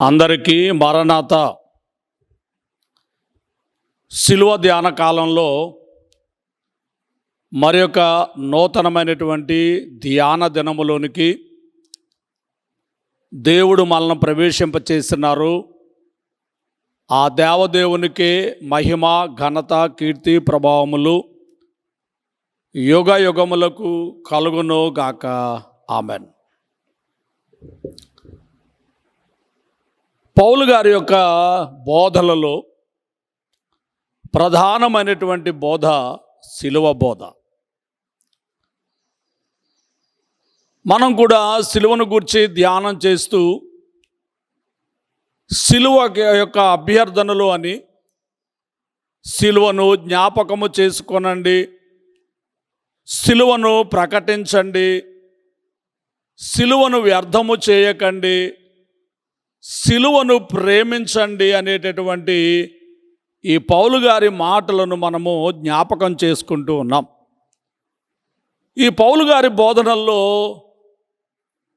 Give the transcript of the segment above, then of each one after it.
అందరికీ మరణాత శిలువ ధ్యాన కాలంలో మరి యొక్క నూతనమైనటువంటి ధ్యాన దినములోనికి దేవుడు మనల్ని ప్రవేశింపచేస్తున్నారు. ఆ దేవదేవునికి మహిమ, ఘనత, కీర్తి, ప్రభావములు యుగ యుగములకు కలుగును గాక. ఆమెన్. పౌలు గారి యొక్క బోధలలో ప్రధానమైనటువంటి బోధ శిలువ బోధ. మనం కూడా శిలువను గురించి ధ్యానం చేస్తూ శిలువ యొక్క అభ్యర్థనలు అని, శిలువను జ్ఞాపకము చేసుకొనండి, శిలువను ప్రకటించండి, శిలువను వ్యర్థము చేయకండి, శిలువను ప్రేమించండి అనేటటువంటి ఈ పౌలు గారి మాటలను మనము జ్ఞాపకం చేసుకుంటూ ఉన్నాం. ఈ పౌలు గారి బోధనల్లో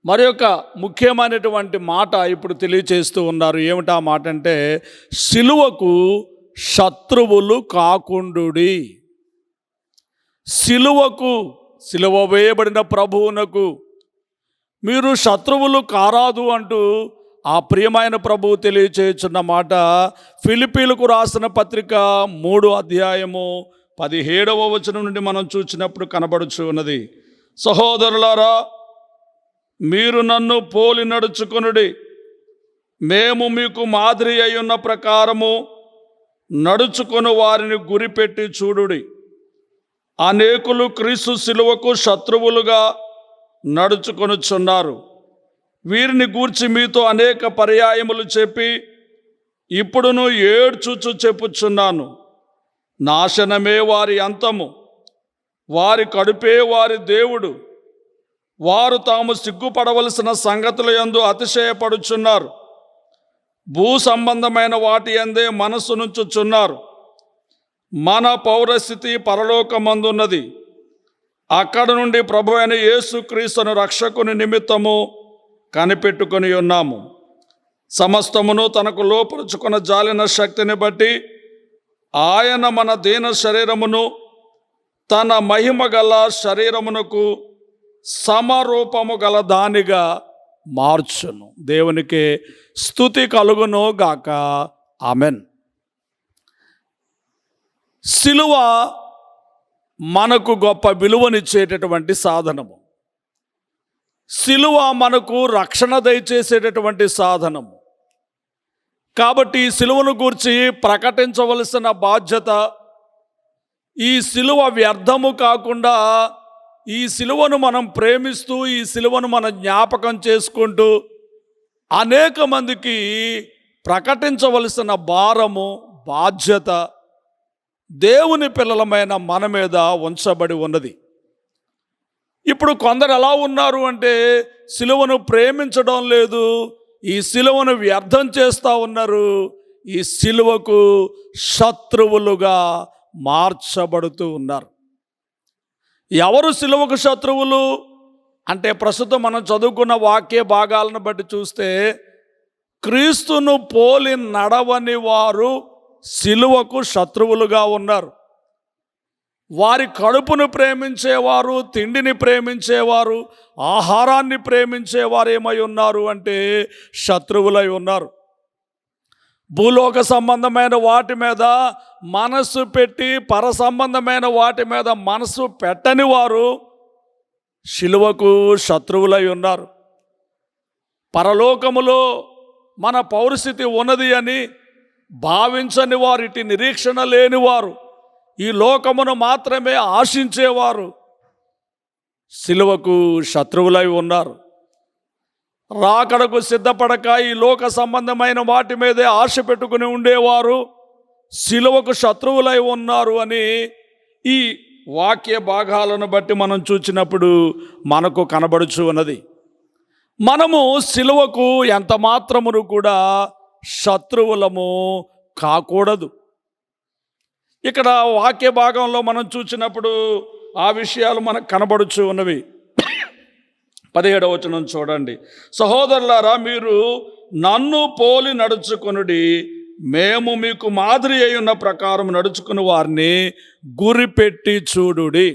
మరి యొక్క ముఖ్యమైనటువంటి మాట ఇప్పుడు తెలియచేస్తూ ఉన్నారు. ఏమిటా మాట అంటే, శిలువకు శత్రువులు కాకుండుడి. శిలువ వేయబడిన ప్రభువునకు మీరు శత్రువులు కారాదు అంటూ ఆ ప్రియమైన ప్రభువు తెలియచేయుచున్న మాట ఫిలిప్పీలకు రాసిన పత్రిక 3:17 నుండి మనం చూసినప్పుడు కనబడుచు ఉన్నది. సహోదరులారా, మీరు నన్ను పోలి నడుచుకొనుడి, మేము మీకు మాదిరి అయ్యున్న ప్రకారము నడుచుకొని వారిని గురిపెట్టి చూడుడి. అనేకులు క్రీస్తు శిలువకు శత్రువులుగా నడుచుకొనుచున్నారు. వీరిని గూర్చి మీతో అనేక పర్యాయములు చెప్పి ఇప్పుడును ఏడ్చుచు చెప్పుచున్నాను. నాశనమే వారి అంతము, వారి కడుపే వారి దేవుడు. వారు తాము సిగ్గుపడవలసిన సంగతుల యందు అతిశయపడుచున్నారు. భూ సంబంధమైన వాటి యందే మనస్సు నుంచుచున్నారు. మన పౌరస్థితి పరలోకమందున్నది. అక్కడ నుండి ప్రభు అయిన యేసుక్రీస్తును రక్షకుని నిమిత్తము కనిపెట్టుకొని ఉన్నాము. సమస్తమును తనకు లోపరుచుకున్న జాలిన శక్తిని బట్టి ఆయన మన దీన శరీరమును తన మహిమ గల శరీరమునకు సమరూపము గల దానిగా మార్చును. దేవునికి స్తుతి కలుగును గాక. ఆమెన్. శిలువ మనకు గొప్ప విలువనిచ్చేటటువంటి సాధనము. శిలువ మనకు రక్షణ దయచేసేటటువంటి సాధనము. కాబట్టి ఈ శిలువను గూర్చి ప్రకటించవలసిన బాధ్యత, ఈ శిలువ వ్యర్థము కాకుండా ఈ శిలువను మనం ప్రేమిస్తూ, ఈ శిలువను మనం జ్ఞాపకం చేసుకుంటూ అనేక మందికి ప్రకటించవలసిన భారము, బాధ్యత దేవుని పిల్లలమైన మన మీద ఉంచబడి ఉన్నది. ఇప్పుడు కొందరు ఎలా ఉన్నారు అంటే, శిలువను ప్రేమించడం లేదు, ఈ శిలువను వ్యర్థం చేస్తూ ఉన్నారు, ఈ శిలువకు శత్రువులుగా మార్చబడుతూ ఉన్నారు. ఎవరు శిలువకు శత్రువులు అంటే, ప్రస్తుతం మనం చదువుకున్న వాక్య భాగాలను బట్టి చూస్తే, క్రీస్తును పోలి నడవని వారు శిలువకు శత్రువులుగా ఉన్నారు. వారి కడుపును ప్రేమించేవారు, తిండిని ప్రేమించేవారు, ఆహారాన్ని ప్రేమించేవారు ఏమై ఉన్నారు అంటే శత్రువులై ఉన్నారు. భూలోక సంబంధమైన వాటి మీద మనస్సు పెట్టి పర సంబంధమైన వాటి మీద మనస్సు పెట్టని వారు శిలువకు శత్రువులై ఉన్నారు. పరలోకములో మన పౌరస్థితి ఉన్నది అని భావించని వారు, ఇటు నిరీక్షణ లేనివారు, ఈ లోకమును మాత్రమే ఆశించేవారు శిలువకు శత్రువులై ఉన్నారు. రాకడకు సిద్ధపడక ఈ లోక సంబంధమైన వాటి మీదే ఆశ పెట్టుకుని ఉండేవారు శిలువకు శత్రువులై ఉన్నారు అని ఈ వాక్య భాగాలను బట్టి మనం చూసినప్పుడు మనకు కనబడుచు ఉన్నది. మనము శిలువకు ఎంత మాత్రమును కూడా శత్రువులము కాకూడదు. ఇక్కడ వాక్య భాగంలో మనం చూసినప్పుడు ఆ విషయాలు మనకు కనబడుచు ఉన్నవి. 17వ వచనం చూడండి. సహోదరులారా, మీరు నన్ను పోలి నడుచుకొనుడి, మేము మీకు మాదిరి అయి ఉన్న ప్రకారం నడుచుకుని వారిని గురిపెట్టి చూడుడి.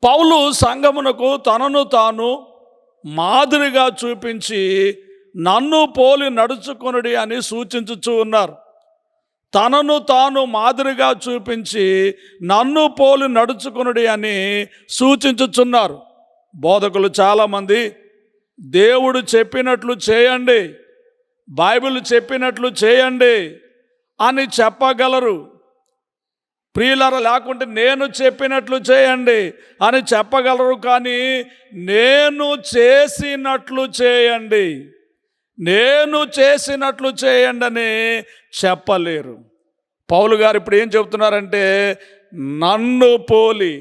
పౌలు సంఘమునకు తనను తాను మాదిరిగా చూపించి నన్ను పోలి నడుచుకొనుడి అని సూచించుచూ ఉన్నారు. తనను తాను మాదిరిగా చూపించి నన్ను పోలి నడుచుకొనుడి అని సూచించుచున్నారు. బోధకులు చాలామంది దేవుడు చెప్పినట్లు చేయండి, బైబిల్ చెప్పినట్లు చేయండి అని చెప్పగలరు. ప్రియులారా, లేకుంటే నేను చెప్పినట్లు చేయండి అని చెప్పగలరు, కానీ నేను చేసినట్లు చేయండి, నేను చేసినట్లు చేయండి అని చెప్పలేరు. పౌలు గారు ఇప్పుడు ఏం చెబుతున్నారంటే, నన్ను పోలి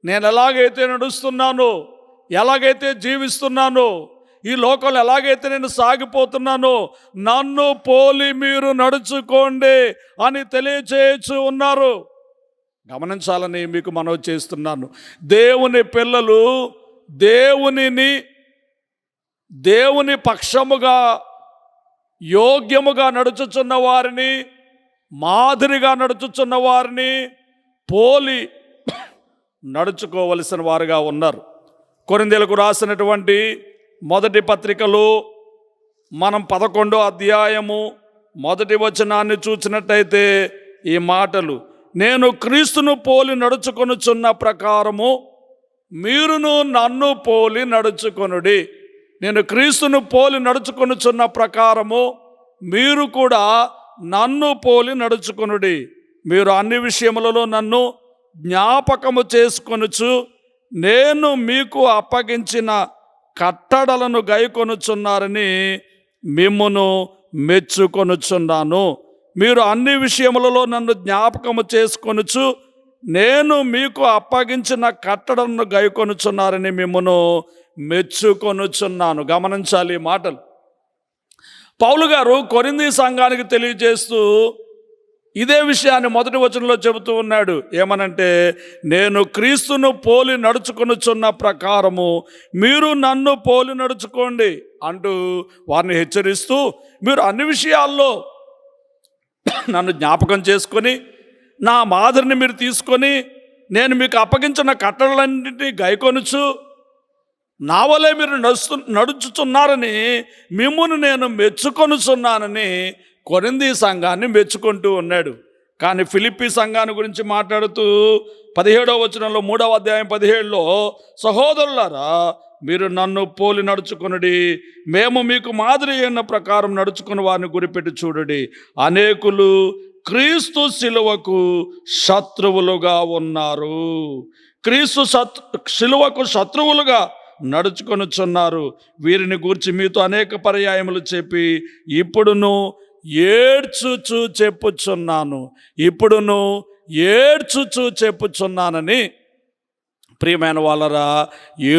నేను ఎలాగైతే నడుస్తున్నానో, ఎలాగైతే జీవిస్తున్నానో, ఈ లోకంలో ఎలాగైతే నేను సాగిపోతున్నానో, నన్ను పోలి మీరు నడుచుకోండి అని తెలియచేయచ్చు ఉన్నారు. గమనించాలని మీకు మనవి చేస్తున్నాను. దేవుని పిల్లలు దేవుని పక్షముగా యోగ్యముగా నడుచుచున్న వారిని, మాదిరిగా నడుచుచున్న వారిని పోలి నడుచుకోవలసిన వారుగా ఉన్నారు. కొరింథీయులకు రాసినటువంటి మొదటి పత్రికలో మనం 11వ అధ్యాయము 1వ వచనాన్ని చూసినట్టయితే ఈ మాటలు, నేను క్రీస్తును పోలి నడుచుకొనుచున్న ప్రకారము మీరును నన్ను పోలి నడుచుకొనుడి. నేను క్రీస్తును పోలి నడుచుకొనుచున్న ప్రకారము మీరు కూడా నన్ను పోలి నడుచుకొనుడి. మీరు అన్ని విషయములలో నన్ను జ్ఞాపకము చేసుకొనుచు నేను మీకు అప్పగించిన కట్టడలను గైకొనుచున్నారని మిమ్మును మెచ్చుకొనుచున్నాను. మీరు అన్ని విషయములలో నన్ను జ్ఞాపకము చేసుకొనుచు నేను మీకు అప్పగించిన కట్టడలను గైకొనుచున్నారని మిమ్మును మెచ్చుకొనుచున్నాను. గమనించాలి ఈ మాటలు. పౌలు గారు కొరింథీ సంఘానికి తెలియజేస్తూ ఇదే విషయాన్ని 1వ వచనంలో చెబుతూ ఉన్నాడు. ఏమనంటే, నేను క్రీస్తును పోలి నడుచుకొనుచున్న ప్రకారము మీరు నన్ను పోలి నడుచుకోండి అంటూ వారిని హెచ్చరిస్తూ, మీరు అన్ని విషయాల్లో నన్ను జ్ఞాపకం చేసుకొని నా మాదిరిని మీరు తీసుకొని నేను మీకు అప్పగించిన కట్టడలన్నింటినీ గైకొనుచు నా వలే మీరు నడుచుచున్నారని మిమ్మును నేను మెచ్చుకొనుచున్నానని కొరింథీ సంఘాన్ని మెచ్చుకుంటూ ఉన్నాడు. కానీ ఫిలిప్పీ సంఘాన్ని గురించి మాట్లాడుతూ 17వ వచనంలో 3వ అధ్యాయం 17లో, సహోదరులారా, మీరు నన్ను పోలి నడుచుకొనుడి, మేము మీకు మాదిరి అయిన ప్రకారం నడుచుకుని వారిని గురిపెట్టి చూడుడి. అనేకులు క్రీస్తు శిలువకు శత్రువులుగా ఉన్నారు, క్రీస్తు శిలువకు శత్రువులుగా నడుచుకొనుచున్నారు. వీరిని గూర్చి మీతో అనేక పర్యాయములు చెప్పి ఇప్పుడును ఏడ్చుచు చెప్పుచున్నానని ప్రియమైన వాళ్ళరా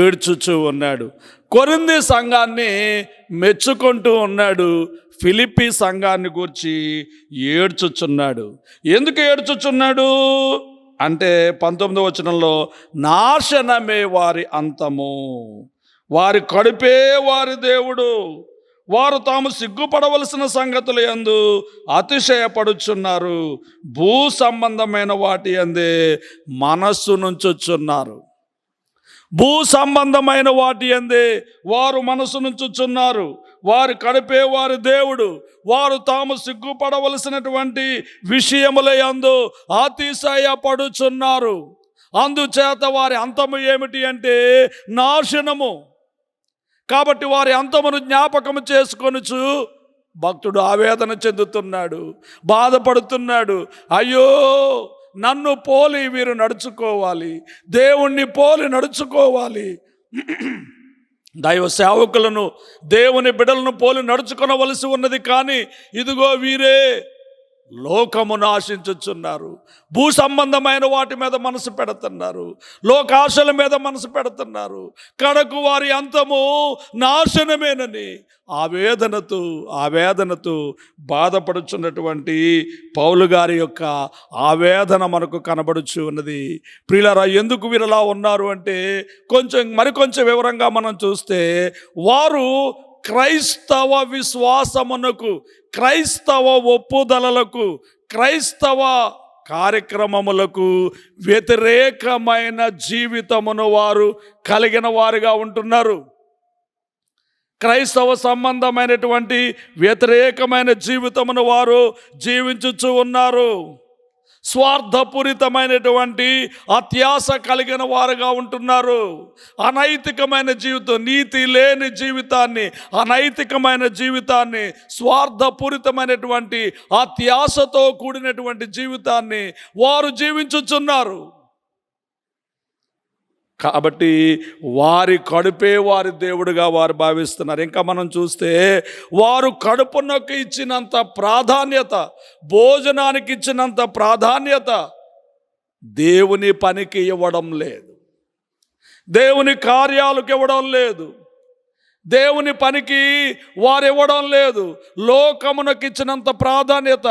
ఏడ్చుచు ఉన్నాడు. కొరింథీ సంఘాన్ని మెచ్చుకుంటూ ఉన్నాడు. ఫిలిప్పీ సంఘాన్ని గూర్చి ఏడ్చుచున్నాడు. ఎందుకు ఏడ్చుచున్నాడు అంటే 19వ వచనంలో, నాశనమే వారి అంతము, వారి కడుపే వారి దేవుడు, వారు తాము సిగ్గుపడవలసిన సంగతులు యందు అతిశయపడుచున్నారు, భూ సంబంధమైన వాటి యందే మనస్సు నుంచుచున్నారు. భూ సంబంధమైన వాటి యందే వారు మనసు నుంచుచున్నారు, వారి కడుపే వారి దేవుడు, వారు తాము సిగ్గుపడవలసినటువంటి విషయముల యందు అతిశయపడుచున్నారు. అందుచేత వారి అంతము ఏమిటి అంటే నాశనము. కాబట్టి వారి అంతమును జ్ఞాపకము చేసుకొనుచు భక్తుడు ఆవేదన చెందుతున్నాడు, బాధపడుతున్నాడు. అయ్యో, నన్ను పోలి వీరు నడుచుకోవాలి, దేవుణ్ణి పోలి నడుచుకోవాలి, దైవ సేవకులను దేవుని బిడ్డలను పోలి నడుచుకొనవలసి ఉన్నది. కానీ ఇదిగో వీరే లోకమును ఆశించుచున్నారు. భూ సంబంధమైన వాటి మీద మనసు పెడుతున్నారు, లోకాశల మీద మనసు పెడుతున్నారు. కడకు వారి అంతము నాశనమేనని ఆవేదనతో బాధపడుచున్నటువంటి పౌలు గారి యొక్క ఆవేదన మనకు కనబడుచు ఉన్నది. ప్రియులారా, ఎందుకు వీరలా ఉన్నారు అంటే మరికొంచెం వివరంగా మనం చూస్తే, వారు క్రైస్తవ విశ్వాసమునకు, క్రైస్తవ ఒప్పుదలలకు, క్రైస్తవ కార్యక్రమములకు వ్యతిరేకమైన జీవితమును వారు కలిగిన వారుగా ఉంటున్నారు. క్రైస్తవ సంబంధమైనటువంటి వ్యతిరేకమైన జీవితమును వారు జీవించుచు ఉన్నారు. స్వార్థపూరితమైనటువంటి అత్యాశ కలిగిన వారుగా ఉంటున్నారు. అనైతికమైన జీవితం, నీతి లేని జీవితాన్ని, అనైతికమైన జీవితాన్ని, స్వార్థపూరితమైనటువంటి అత్యాశతో కూడినటువంటి జీవితాన్ని వారు జీవించుచున్నారు. కాబట్టి వారి కడుపే వారి దేవుడుగా వారు భావిస్తున్నారు. ఇంకా మనం చూస్తే, వారు కడుపునకు ఇచ్చినంత ప్రాధాన్యత, భోజనానికి ఇచ్చినంత ప్రాధాన్యత దేవుని పనికి ఇవ్వడం లేదు, దేవుని కార్యాలకు ఇవ్వడం లేదు, దేవుని పనికి వారు ఇవ్వడం లేదు. లోకమునకు ఇచ్చినంత ప్రాధాన్యత,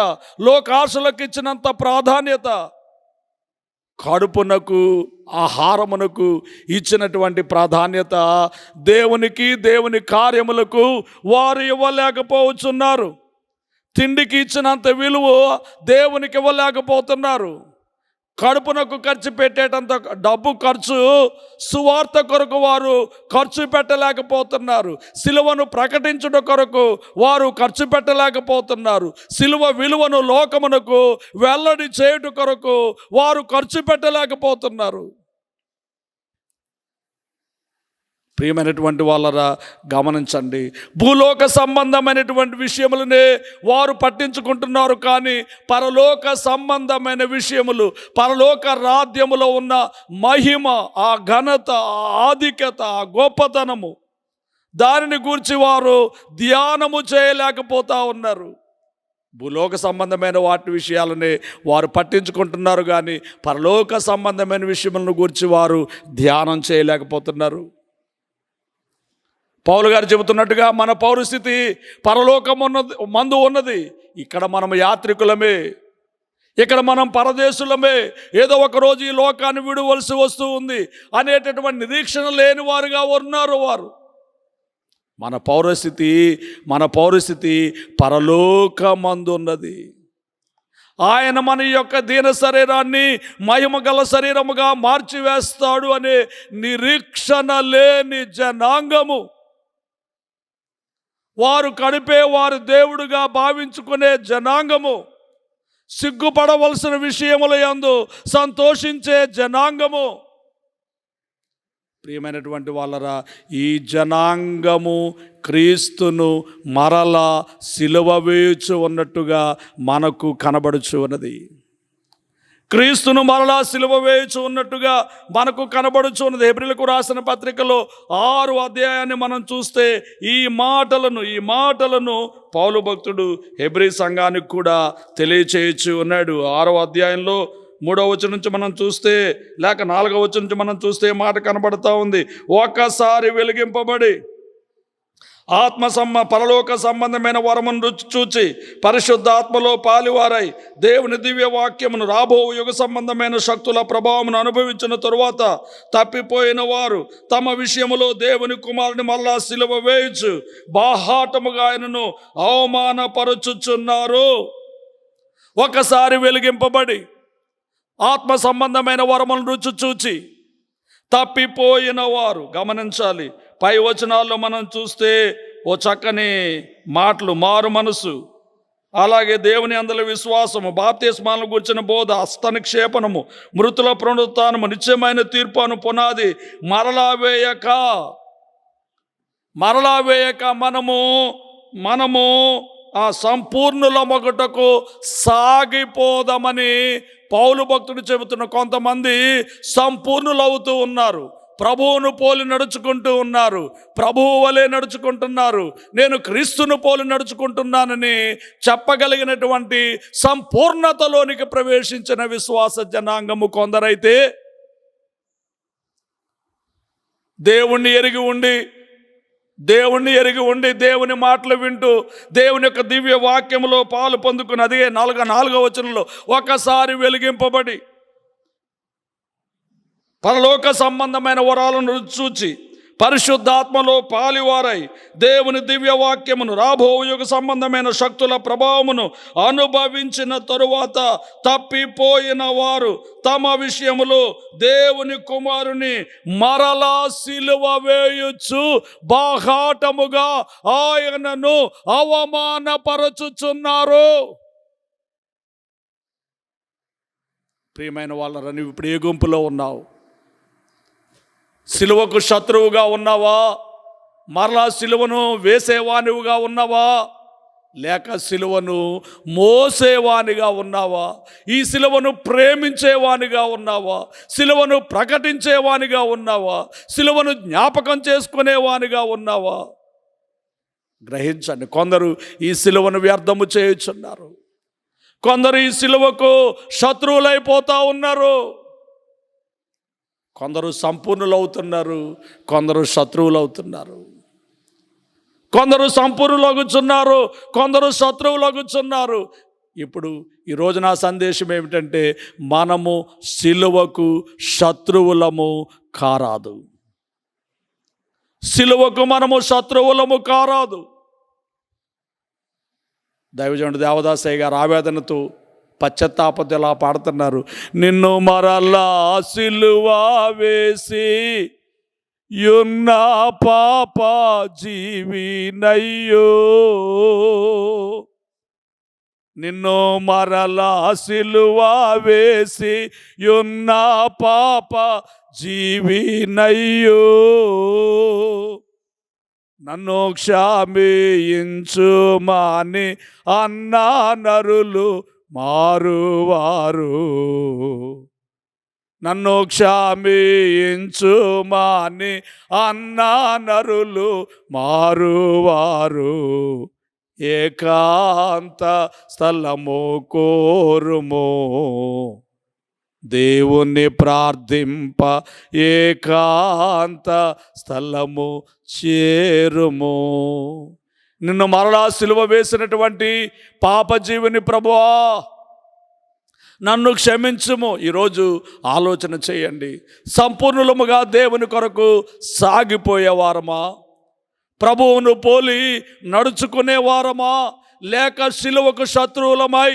లోకాశలకు ఇచ్చినంత ప్రాధాన్యత కడుపునకు, ఆహారమునకు ఇచ్చినటువంటి ప్రాధాన్యత దేవునికి, దేవుని కార్యములకు వారు ఇవ్వలేకపోతున్నారు. తిండికి ఇచ్చినంత విలువ దేవునికి ఇవ్వలేకపోతున్నారు. కడుపునకు ఖర్చు పెట్టేటంత డబ్బు ఖర్చు సువార్త కొరకు వారు ఖర్చు పెట్టలేకపోతున్నారు. సిలువను ప్రకటించుట కొరకు వారు ఖర్చు పెట్టలేకపోతున్నారు. సిలువ విలువను లోకమునకు వెల్లడి చేయుట కొరకు వారు ఖర్చు పెట్టలేకపోతున్నారు. ప్రియమైనటువంటి వాళ్ళరా, గమనించండి, భూలోక సంబంధమైనటువంటి విషయములనే వారు పట్టించుకుంటున్నారు. కానీ పరలోక సంబంధమైన విషయములు, పరలోక రాజ్యములో ఉన్న మహిమ, ఆ ఘనత, ఆ ఆధిక్యత, ఆ గొప్పతనము, దానిని గురించి వారు ధ్యానము చేయలేకపోతా ఉన్నారు. భూలోక సంబంధమైన వాటి విషయాలనే వారు పట్టించుకుంటున్నారు, కానీ పరలోక సంబంధమైన విషయములను గురించి వారు ధ్యానం చేయలేకపోతున్నారు. పౌలు గారు చెబుతున్నట్టుగా, మన పౌరస్థితి మందు ఉన్నది. ఇక్కడ మనం యాత్రికులమే, ఇక్కడ మనం పరదేశులమే, ఏదో ఒకరోజు ఈ లోకాన్ని విడవలసి వస్తూ ఉంది అనేటటువంటి నిరీక్షణ లేని వారుగా ఉన్నారు వారు. మన పౌరస్థితి పరలోకమందు ఉన్నది. ఆయన మన యొక్క దీన శరీరాన్ని మహిమ గల శరీరముగా మార్చివేస్తాడు అనే నిరీక్షణ లేని జనాంగము, వారు కడిపే వారు దేవుడుగా భావించుకునే జనాంగము, సిగ్గుపడవలసిన విషయముల యందు సంతోషించే జనాంగము. ప్రియమైనటువంటి వాళ్ళరా, ఈ జనాంగము క్రీస్తును మరలా సిలువ వేయుచు ఉన్నట్టుగా మనకు కనబడుచు ఉన్నది. క్రీస్తును మరలా సిలువ వేయుచు ఉన్నట్టుగా మనకు కనబడుచు ఉన్నది. హెబ్రీయులకు రాసిన పత్రికలో 6వ అధ్యాయాన్ని మనం చూస్తే ఈ మాటలను పౌలు భక్తుడు హెబ్రీ సంఘానికి కూడా తెలియచేయచ్చు ఉన్నాడు. 6వ అధ్యాయంలో 3వ వచనం నుంచి మనం చూస్తే, లేక 4వ వచనం నుంచి మనం చూస్తే మాట కనబడతా ఉంది. ఒక్కసారి వెలిగింపబడి పరలోక సంబంధమైన వరమును రుచి చూచి పరిశుద్ధాత్మలో పాలివారై దేవుని దివ్య వాక్యమును, రాబో యుగ సంబంధమైన శక్తుల ప్రభావమును అనుభవించిన తరువాత తప్పిపోయిన వారు తమ విషయములో దేవుని కుమారుని మళ్ళా సిలువ వేయుచు బాహాటముగా ఆయనను అవమానపరచుచున్నారు. ఒకసారి వెలిగింపబడి ఆత్మ సంబంధమైన వరములను రుచి చూచి తప్పిపోయిన వారు, గమనించాలి, పై వచనాల్లో మనం చూస్తే ఓ చక్కని మాటలు, మారు మనసు, అలాగే దేవుని అందల విశ్వాసము, బాప్తిస్మాలను గురించిన బోధ, హస్తనిక్షేపణము, మృతుల పునరుత్థానము, నిత్యమైన తీర్పు అను పునాది మరలా వేయక మనము ఆ సంపూర్ణుల మొగటకు సాగిపోదామని పౌలు భక్తుడు చెబుతున్న. కొంతమంది సంపూర్ణులు అవుతూ ఉన్నారు, ప్రభువును పోలి నడుచుకుంటూ ఉన్నారు, ప్రభువు వలె నడుచుకుంటున్నారు, నేను క్రీస్తును పోలి నడుచుకుంటున్నానని చెప్పగలిగినటువంటి సంపూర్ణతలోనికి ప్రవేశించిన విశ్వాస జనాంగము కొందరైతే దేవుణ్ణి ఎరిగి ఉండి దేవుని మాటలు వింటూ దేవుని యొక్క దివ్య వాక్యములో పాలు పొందుకుని, అదే నాలుగో వచనంలో, ఒకసారి వెలిగింపబడి పరలోక సంబంధమైన వరాలను చూచి పరిశుద్ధాత్మలో పాలివారై దేవుని దివ్య వాక్యమును రాబో యుగ సంబంధమైన శక్తుల ప్రభావమును అనుభవించిన తరువాత తప్పిపోయిన వారు తమ విషయములో దేవుని కుమారుని మరలా సిలువ వేయుచు బాహాటముగా ఆయనను అవమానపరచుచున్నారు. ప్రియమైన వాళ్ళరా, నువ్వు ఇప్పుడు ఏ గుంపులో ఉన్నావు? సిలువకు శత్రువుగా ఉన్నావా? మరలా సిలువను వేసేవానివిగా ఉన్నావా? లేక సిలువను మోసేవానిగా ఉన్నావా? ఈ సిలువను ప్రేమించేవానిగా ఉన్నావా? సిలువను ప్రకటించేవానిగా ఉన్నావా? సిలువను జ్ఞాపకం చేసుకునేవానిగా ఉన్నావా? గ్రహించండి, కొందరు ఈ సిలువను వ్యర్థము చేయుచున్నారు, కొందరు ఈ సిలువకు శత్రువులైపోతా ఉన్నారు. కొందరు సంపూర్ణులు అవుతున్నారు, కొందరు శత్రువులు అవుతున్నారు. కొందరు సంపూర్ణులు అగుచున్నారు, కొందరు శత్రువులు అగుచున్నారు. ఇప్పుడు ఈరోజు నా సందేశం ఏమిటంటే, మనము సిలువకు శత్రువులము కారాదు. సిలువకు మనము శత్రువులము కారాదు. దైవజనుడు దేవదాసయ్య గారు ఆవేదనతో పశ్చాత్తాపంతో ఇలా పాడుతున్నారు, నిన్ను మరలా సిలువ వేసి యున్న పాప జీవినయ్యో, నిన్ను మరలా సిలువ వేసి యున్న పాప జీవినయ్యో, నన్ను క్షమించుమని అన్నా నరులు మారువారు, నన్ను క్షమించుమని అన్నా నరులు మారువారు. ఏకాంత స్థలము కోరుము, దేవుణ్ణి ప్రార్థింప ఏకాంత స్థలము చేరుము. నిన్ను మరలా సిలువ వేసినటువంటి పాపజీవిని ప్రభువా నన్ను క్షమించుము. ఈరోజు ఆలోచన చేయండి, సంపూర్ణులముగా దేవుని కొరకు సాగిపోయేవారమా? ప్రభువును పోలి నడుచుకునేవారమా? లేక సిలువకు శత్రువులమై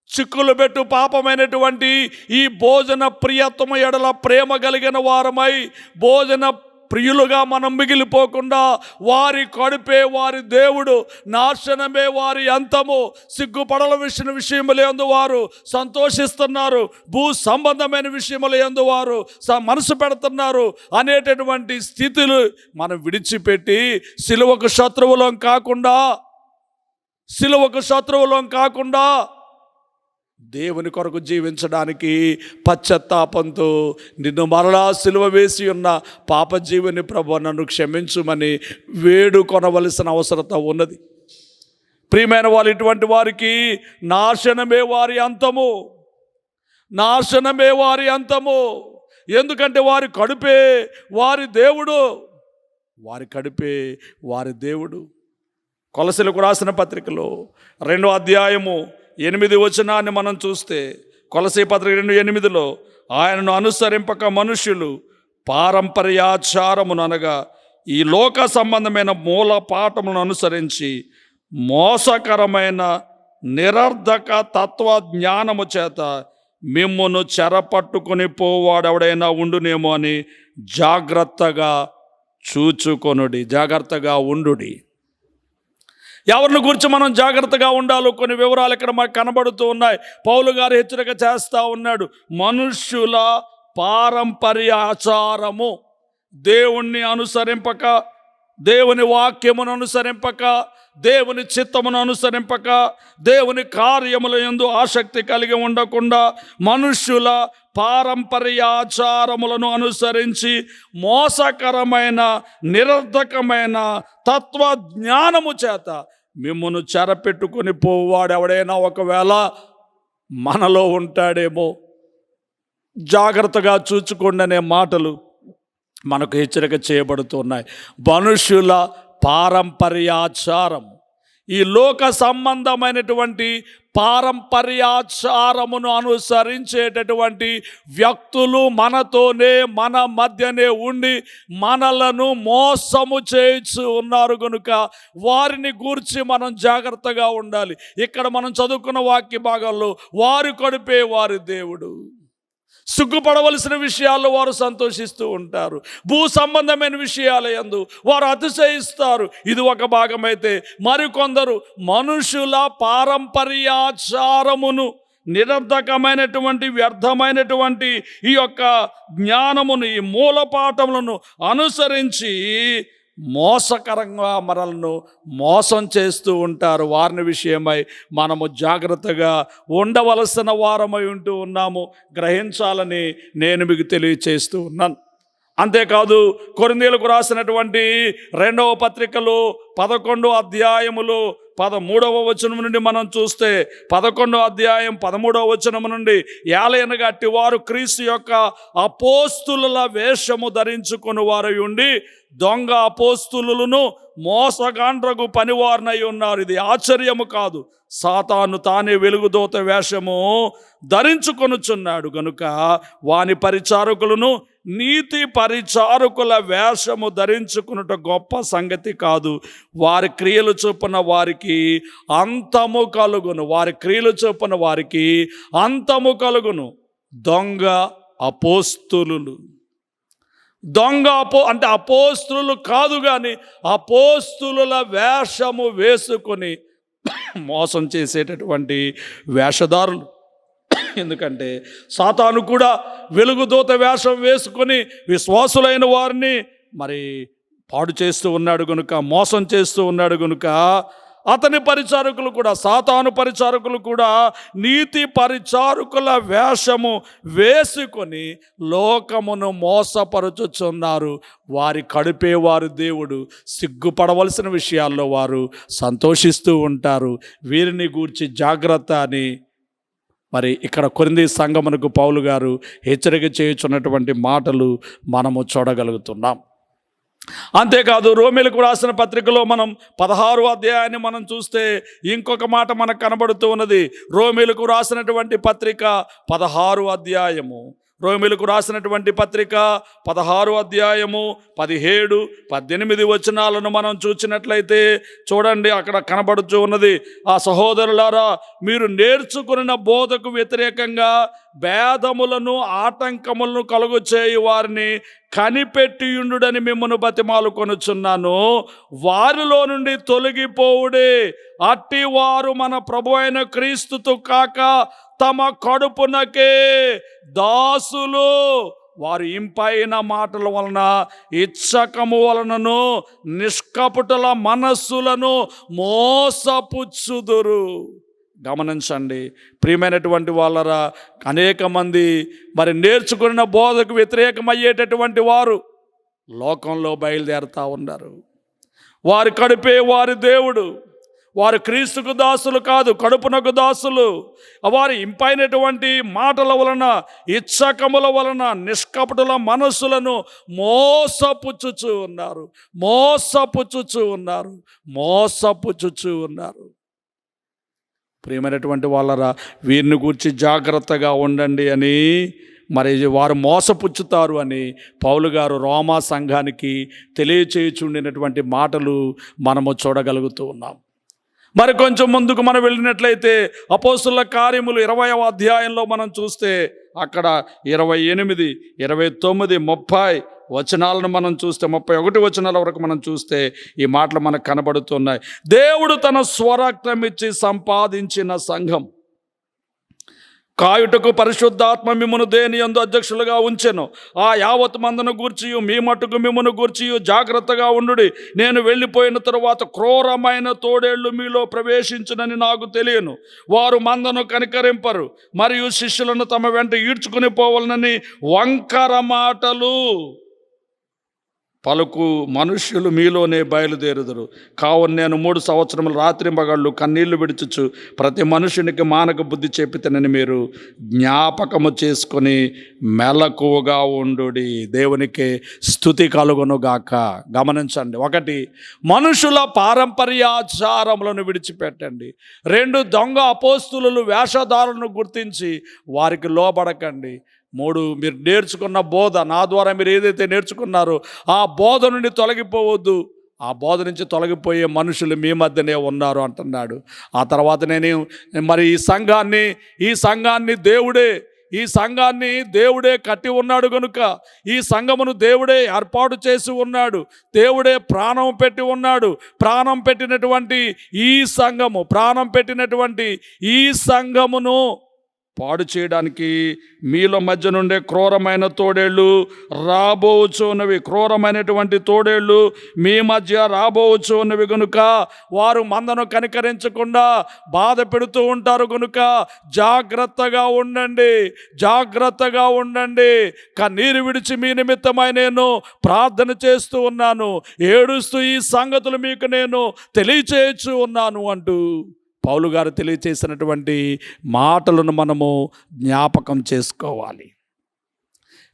చిక్కులు పెట్టు పాపమైనటువంటి ఈ భోజన ప్రియత్వము ఎడల ప్రేమ కలిగిన వారమై భోజన ప్రియులుగా మనం మిగిలిపోకుండా, వారి కడుపే వారి దేవుడు, నాశనమే వారి అంతము, సిగ్గుపడల విషయముల యందు వారు సంతోషిస్తున్నారు, భూ సంబంధమైన విషయముల యందు వారు మనసు పెడుతున్నారు అనేటటువంటి స్థితులు మనం విడిచిపెట్టి సిలువకు శత్రువులం కాకుండా దేవుని కొరకు జీవించడానికి పశ్చాత్తాపంతో నిన్ను మరలా సిలువ వేసి ఉన్న పాపజీవిని ప్రభు నన్ను క్షమించుమని వేడుకొనవలసిన అవసరత ఉన్నది. ప్రియమైన వాళ్ళు, ఇటువంటి వారికి నాశనమే వారి అంతము. ఎందుకంటే వారి కడుపే వారి దేవుడు. కొలసీలకు రాసిన పత్రికలో 2వ అధ్యాయము 8వ వచనాన్ని మనం చూస్తే, కొలసీ పత్రిక 2:8, ఆయనను అనుసరింపక మనుష్యులు పారంపర్యాచారమును అనగా ఈ లోక సంబంధమైన మూల పాఠములను అనుసరించి మోసకరమైన నిరర్ధక తత్వ జ్ఞానము చేత మిమ్మును చెరపట్టుకుని పోవాడెవడైనా ఉండునేమో అని జాగ్రత్తగా ఉండుడి. ఎవరిని గురించి మనం జాగ్రత్తగా ఉండాలో కొన్ని వివరాలు ఇక్కడ మనకు కనబడుతూ ఉన్నాయి. పౌలు గారు హెచ్చరిక చేస్తూ ఉన్నాడు, మనుష్యుల పారంపర్య ఆచారము, దేవుణ్ణి అనుసరింపక, దేవుని వాక్యమును అనుసరింపక, దేవుని చిత్తమును అనుసరింపక, దేవుని కార్యముల యందు ఆసక్తి కలిగి ఉండకుండా, మనుష్యుల పారంపర్యాచారములను అనుసరించి మోసకరమైన నిరర్ధకమైన తత్వజ్ఞానము చేత మిమ్మును చెరపెట్టుకొని పోవాడెవడైనా ఒకవేళ మనలో ఉంటాడేమో, జాగ్రత్తగా చూచుకోండి అనే మాటలు మనకు హెచ్చరిక చేయబడుతున్నాయి. మనుష్యుల పారంపర్యాచారం, ఈ లోక సంబంధమైనటువంటి పారంపర్యాచారమును అనుసరించేటటువంటి వ్యక్తులు మనతోనే, మన మధ్యనే ఉండి మనలను మోసము చేయించు ఉన్నారు కనుక వారిని గూర్చి మనం జాగ్రత్తగా ఉండాలి. ఇక్కడ మనం చదువుకున్న వాక్య భాగాల్లో వారు కడుపే వారి దేవుడు, సిగ్గుపడవలసిన విషయాల్లో వారు సంతోషిస్తూ ఉంటారు, భూ సంబంధమైన విషయాల యందు వారు అతిశయిస్తారు. ఇది ఒక భాగమైతే మరికొందరు మనుషుల పారంపర్యాచారమును, నిరర్ధకమైనటువంటి వ్యర్థమైనటువంటి ఈ యొక్క జ్ఞానమును, ఈ మూలపాఠములను అనుసరించి మోసకరంగా మనల్ని మోసం చేస్తూ ఉంటారు. వారిని విషయమై మనము జాగ్రత్తగా ఉండవలసిన వారమై ఉంటూ ఉన్నాము, గ్రహించాలని నేను మీకు తెలియచేస్తూ ఉన్నాను. అంతేకాదు, కొరింథీయులకు రాసినటువంటి 2వ పత్రికలో 11వ అధ్యాయములో 13వ వచనం నుండి మనం చూస్తే, 11వ అధ్యాయం 13వ వచనం నుండి, ఏలయనగా అట్టివారు క్రీస్తు యొక్క అపోస్తుల వేషము ధరించుకుని వారై ఉండి దొంగ అపోస్తులను మోసగాండ్రకు పనివారినై ఉన్నారు. ఇది ఆశ్చర్యము కాదు, సాతాను తానే వెలుగుదూత వేషము ధరించుకొనుచున్నాడు గనుక వాని పరిచారకులను నీతి పరిచారకుల వేషము ధరించుకున్నట గొప్ప సంగతి కాదు. వారి క్రియలు చొప్పున వారికి అంతము కలుగును, వారి క్రియలు చొప్పున వారికి అంతము కలుగును. దొంగ అపోస్తులు, దొంగ అంటే అపోస్తులు కాదు కానీ అపోస్తుల వేషము వేసుకొని మోసం చేసేటటువంటి వేషధారులు. ఎందుకంటే సాతాను కూడా వెలుగుదూత వేషం వేసుకొని విశ్వాసులైన వారిని మరి పాడు చేస్తూ ఉన్నాడు కనుక, మోసం చేస్తూ ఉన్నాడు కనుక అతని పరిచారకులు కూడా, సాతాను పరిచారకులు కూడా నీతి పరిచారకుల వేషము వేసుకొని లోకమును మోసపరుచుచున్నారు. వారి కడుపే వారి దేవుడు, సిగ్గుపడవలసిన విషయాల్లో వారు సంతోషిస్తూ ఉంటారు. వీరిని గూర్చి జాగ్రత్త అని మరి ఇక్కడ కొరింథీ సంఘమునకు పౌలు గారు హెచ్చరిక చేయుచున్నటువంటి మాటలు మనము చూడగలుగుతున్నాం. అంతేకాదు, రోమీయులకు రాసిన పత్రికలో మనం 16వ అధ్యాయాన్ని మనం చూస్తే ఇంకొక మాట మనకు కనబడుతూ ఉన్నది. రోమీయులకు రాసినటువంటి పత్రిక 16వ అధ్యాయము, రోమీయులకు రాసినటువంటి పత్రిక 16వ అధ్యాయము 17, 18 వచనాలను మనం చూసినట్లయితే చూడండి, అక్కడ కనబడుతూ ఉన్నది. ఆ సహోదరులారా, మీరు నేర్చుకున్న బోధకు వ్యతిరేకంగా భేదములను ఆటంకములను కలుగు చేయు వారిని కనిపెట్టియుండుడని మిమ్మల్ని బతిమాలు కొనుచున్నాను. వారిలో నుండి తొలగిపోవుడే, అట్టి వారు మన ప్రభు అయిన క్రీస్తుతో కాక తమ కడుపునకే దాసులు. వారు ఇంపైన మాటల వలన, ఇచ్చకము వలనను, నిష్కపటుల మనస్సులను మోసపుచ్చుదురు. గమనించండి ప్రియమైనటువంటి వాళ్ళరా, అనేక మంది మరి నేర్చుకున్న బోధకు వ్యతిరేకమయ్యేటటువంటి వారు లోకంలో బయలుదేరుతూ ఉన్నారు. వారి కడుపే వారి దేవుడు, వారు క్రీస్తుకు దాసులు కాదు, కడుపునకు దాసులు. వారి ఇంపైనటువంటి మాటల వలన, ఇచ్చకముల వలన, నిష్కపటుల మనస్సులను మోసపుచ్చుచూ ఉన్నారు, మోసపుచ్చుచూ ఉన్నారు, మోసపుచ్చుచూ ఉన్నారు. ప్రియమైనటువంటి వాళ్ళరా, వీరిని గూర్చి జాగ్రత్తగా ఉండండి అని, మరి వారు మోసపుచ్చుతారు అని పౌలు గారు రోమా సంఘానికి తెలియచేయుచుండినటువంటి మాటలు మనము చూడగలుగుతూ ఉన్నాం. మరి కొంచెం ముందుకు మనం వెళ్ళినట్లయితే అపోస్తుల కార్యములు 20వ అధ్యాయంలో మనం చూస్తే అక్కడ 28, 29, 30 వచనాలను మనం చూస్తే, 31 వచనాల వరకు మనం చూస్తే ఈ మాటలు మనకు కనబడుతున్నాయి. దేవుడు తన స్వరక్తమిచ్చి సంపాదించిన సంఘం, కాయుటకు పరిశుద్ధాత్మ మిమ్మును దేని యందు అధ్యక్షులుగా ఉంచెను. ఆ యావత్ మందను గూర్చియు మీ మట్టుకు మిమ్మును గూర్చియు జాగ్రత్తగా ఉండుడి. నేను వెళ్ళిపోయిన తరువాత క్రూరమైన తోడేళ్లు మీలో ప్రవేశించునని నాకు తెలియను. వారు మందను కనికరింపరు, మరియు శిష్యులను తమ వెంట ఈడ్చుకుని పోవాలనని వంకర మాటలు పలుకు మనుష్యులు మీలోనే బయలుదేరుదురు. కావున నేను 3 సంవత్సరములు రాత్రింబగళ్ళు కన్నీళ్లు విడుచుచు ప్రతి మనుషునికి మానక బుద్ధి చెప్పితేనని మీరు జ్ఞాపకము చేసుకొని మెలకువగా ఉండుడి. దేవునికి స్తుతి కలుగునుగాక. గమనించండి, 1, మనుషుల పారంపర్యాచారములను విడిచిపెట్టండి. 2, దొంగ అపోస్తులు వేషధారులను గుర్తించి వారికి లోబడకండి. 3, మీరు నేర్చుకున్న బోధ, నా ద్వారా మీరు ఏదైతే నేర్చుకున్నారో ఆ బోధ నుండి తొలగిపోవద్దు. ఆ బోధ నుంచి తొలగిపోయే మనుషులు మీ మధ్యనే ఉన్నారు అంటున్నాడు. ఆ తర్వాత నేను మరి ఈ సంఘాన్ని దేవుడే కట్టి ఉన్నాడు కనుక, ఈ సంఘమును దేవుడే ఏర్పాటు చేసి ఉన్నాడు, దేవుడే ప్రాణం పెట్టి ఉన్నాడు. ప్రాణం పెట్టినటువంటి ఈ సంఘమును పాడు చేయడానికి మీలో మధ్య నుండే క్రూరమైన తోడేళ్ళు రాబోచున్నవి. క్రూరమైనటువంటి తోడేళ్ళు మీ మధ్య రాబోచున్నవి కనుక వారు మందను కనికరించకుండా బాధ పెడుతూ ఉంటారు కనుక జాగ్రత్తగా ఉండండి. కన్నీరు విడిచి మీ నిమిత్తమై నేను ప్రార్థన చేస్తూ ఉన్నాను, ఏడుస్తూ ఈ సంగతులు మీకు నేను తెలియచేయచ్చు ఉన్నాను అంటూ పౌలు గారు తెలియచేసినటువంటి మాటలను మనము జ్ఞాపకం చేసుకోవాలి.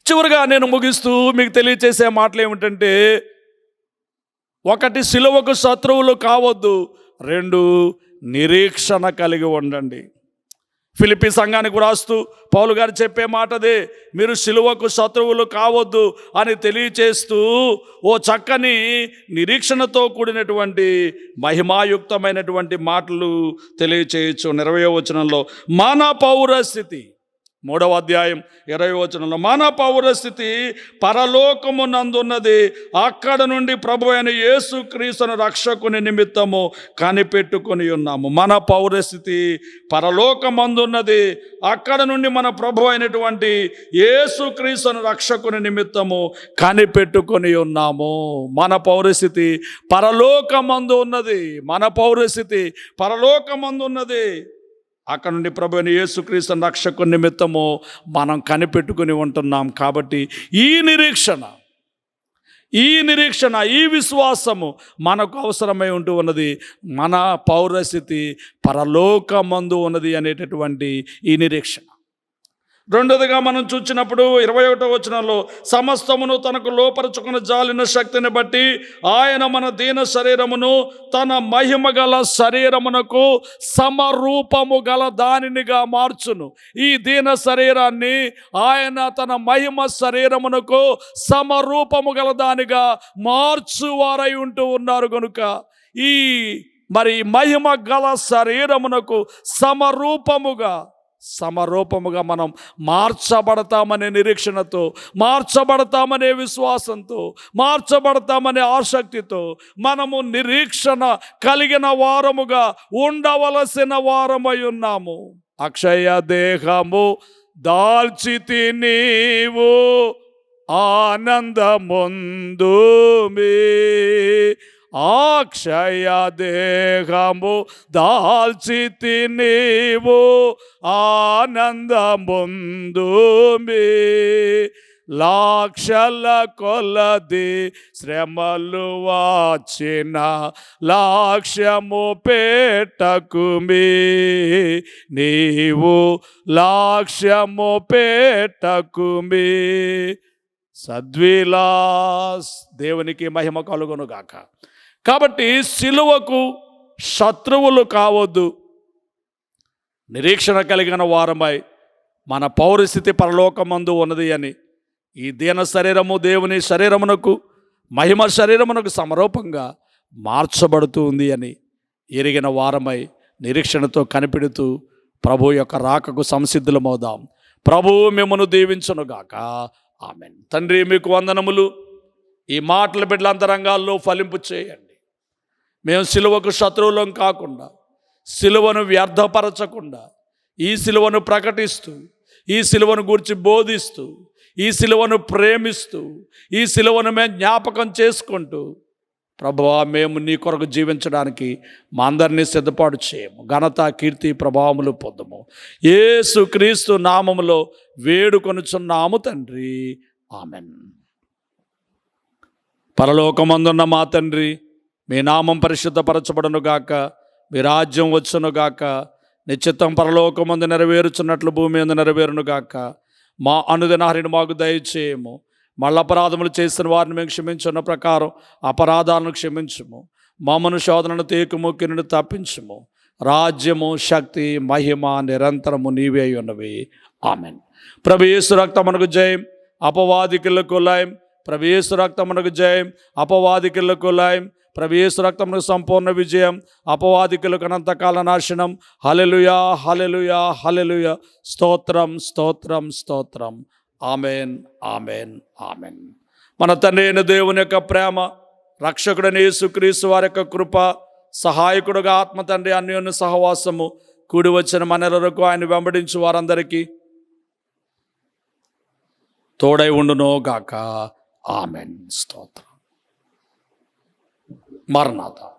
చివరిగా నేను ముగిస్తూ మీకు తెలియచేసే మాటలు ఏమిటంటే, 1, సిలువకు శత్రువులు కావద్దు. 2, నిరీక్షణ కలిగి ఉండండి. ఫిలిప్పీ సంఘానికి రాస్తూ పౌలు గారు చెప్పే మాటదే, మీరు సిలువకు శత్రువులు కావద్దు అని తెలియచేస్తూ ఓ చక్కని నిరీక్షణతో కూడినటువంటి మహిమాయుక్తమైనటువంటి మాటలు తెలియచేయచ్చు. 20వ వచనంలో మన పౌరస్థితి, 3వ అధ్యాయం 20వ వచనంలో మన పౌరస్థితి పరలోకమునందున్నది, అక్కడ నుండి ప్రభు అయిన యేసుక్రీస్తును రక్షకుని నిమిత్తము కనిపెట్టుకొని ఉన్నాము. మన పౌరస్థితి పరలోకమందున్నది, అక్కడ నుండి మన ప్రభు అయినటువంటి యేసుక్రీస్తును రక్షకుని నిమిత్తము కనిపెట్టుకొని ఉన్నాము. మన పౌరస్థితి పరలోకమందు ఉన్నది, అక్కడ నుండి ప్రభు అయిన యేసుక్రీస్తు రక్షకుని నిమిత్తము మనం కనిపెట్టుకుని ఉంటున్నాం. కాబట్టి ఈ నిరీక్షణ ఈ విశ్వాసము మనకు అవసరమై ఉంటూ ఉన్నది. మన పౌరస్థితి పరలోకమందు ఉన్నది అనేటటువంటి ఈ నిరీక్షణ. 2వదిగా మనం చూచినప్పుడు 21వ వచనంలో, సమస్తమును తనకు లోపరుచుకుని జాలిన శక్తిని బట్టి ఆయన మన దీన శరీరమును తన మహిమ గల శరీరమునకు సమరూపము గల దానినిగా మార్చును. ఈ దీన శరీరాన్ని ఆయన తన మహిమ శరీరమునకు సమరూపము గల దానిగా మార్చువారై ఉంటూ ఉన్నారు కనుక ఈ మహిమ గల శరీరమునకు సమరూపముగా మనం మార్చబడతామనే నిరీక్షణతో, మార్చబడతామనే విశ్వాసంతో, మార్చబడతామనే ఆసక్తితో మనము నిరీక్షణ కలిగిన వారముగా ఉండవలసిన వారమై ఉన్నాము. అక్షయ దేహము దాల్చితి నీవు ఆనందముందు మీ, అక్షయ దేహము దాల్చితి నీవు ఆనందముందు మీ, లక్షల కొలది శ్రమలు వచ్చిన లక్ష్యము పెట్టకుమి, నీవు లక్ష్యము పెట్టకుమి. సద్విలాస్, దేవునికి మహిమ కలుగునుగాక. కాబట్టి సిలువకు శత్రువులు కావద్దు, నిరీక్షణ కలిగిన వారమై మన పౌరస్థితి పరలోకమందు ఉన్నది అని, ఈ దీన శరీరము దేవుని శరీరమునకు మహిమ శరీరమునకు సమరూపంగా మార్చబడుతూ ఉంది అని ఎరిగిన వారమై నిరీక్షణతో కనిపెడుతూ ప్రభు యొక్క రాకకు సంసిద్ధులమవుదాం. ప్రభువు మిమ్మను దీవించునుగాక. ఆమెన్. తండ్రి, మీకు వందనములు. ఈ మాటల బిడ్డల అంతరంగాల్లో ఫలింపు చేయండి. మేము సిలువకు శత్రువులం కాకుండా, సిలువను వ్యర్థపరచకుండా, ఈ సిలువను ప్రకటిస్తూ, ఈ సిలువను గురించి బోధిస్తూ, ఈ సిలువను ప్రేమిస్తూ, ఈ సిలువను మేము జ్ఞాపకం చేసుకుంటూ, ప్రభువా మేము నీ కొరకు జీవించడానికి మా అందరినీ సిద్ధపాటు చేయము. ఘనత, కీర్తి, ప్రభావములు పొందము. యేసు క్రీస్తు నామములో వేడుకొనుచున్నాము తండ్రి. ఆమెన్. పరలోకమందున్న మా తండ్రి, మీ నామం పరిశుద్ధపరచబడును గాక, మీ రాజ్యం వచ్చును గాక, నీ చిత్తం పరలోకమందు నెరవేరుచున్నట్లు భూమి అందు నెరవేరును గాక. మా అనుదినాహారమును మాకు దయచేయము. మళ్ళీ అపరాధములు చేసిన వారిని మేము క్షమించున్న ప్రకారం అపరాధాలను క్షమించుము. మమ్మను శోధనను తేకుము, కిన్నును తప్పించుము. రాజ్యము, శక్తి, మహిమ నిరంతరము నీవే ఉన్నవి. ఆమెన్. ప్రభు యేసు రక్తమునకు జయం, అపవాదికులకు లయం. ప్రభు యేసు రక్తమునకు జయం, అపవాదికులకు లయం. ప్రభు యేసు రక్తమునకు సంపూర్ణ విజయం, అపవాదికులకు అనంతకాల నాశనం. హల్లెలూయా, హల్లెలూయా, హల్లెలూయా. స్తోత్రం, స్తోత్రం, స్తోత్రం. Amen, amen, amen. మన తండ్రి అయిన దేవుని యొక్క ప్రేమ, రక్షకుడైన యేసుక్రీస్తు వారి యొక్క కృప, సహాయకుడుగా ఆత్మ తండ్రి అన్యోన్య సహవాసము కూడి వచ్చిన మనలకు, ఆయన వెంబడించు వారందరికీ తోడై ఉండునో గాక. ఆమెన్. స్తోత్రం. మరణాత.